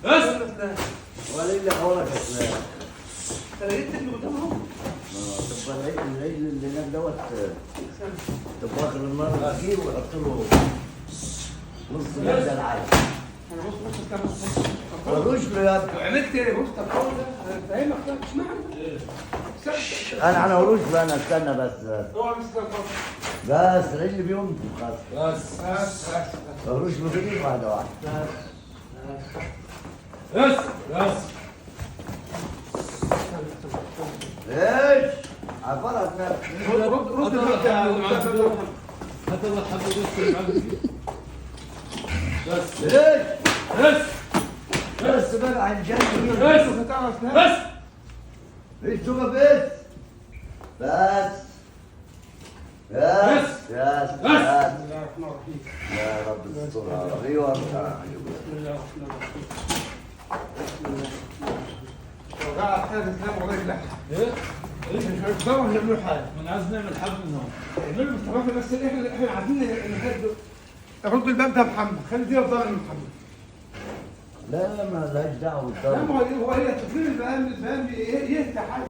بس ولا اللي حولك اسلام. انا جبت اللي قدامهم. طب العيد اللي هناك دوت. طب اخر النهار اجيبه ويحط له نص جبل العادي. انا بص كام ملوش له يا ابني. عملت ايه؟ بص القول ده انا فاهمك ده مش معنى. انا ملوش له انا استنى بس. اوعى مسك القول. بس رجلي بيوم خلاص. بس ملوش له غير واحده واحده. بس بس ايش؟ عبارة نفسك. رد هات الله حبه بس معاك بس ايش؟ بس بس بقى عن جنب. بس بس ايش تبغى بس؟ بس بس بس بس. بس بسم الله الرحمن الرحيم. يا رب استر ايوه بسم الله الرحمن الرحيم. بسم الله. وقع الثالث نام وراك لا. ايه مش هنقدروا نعملوا حاجه. انا عايز نعمل حب منهم نعمل مستوى بس احنا عايزين نهدوا. رد الباب ده محمد، خلي دي افضل من محمد. لا ما لهاش دعوه لا بالضرب. ما هو هي تفريغ البيان يفتح حاجه.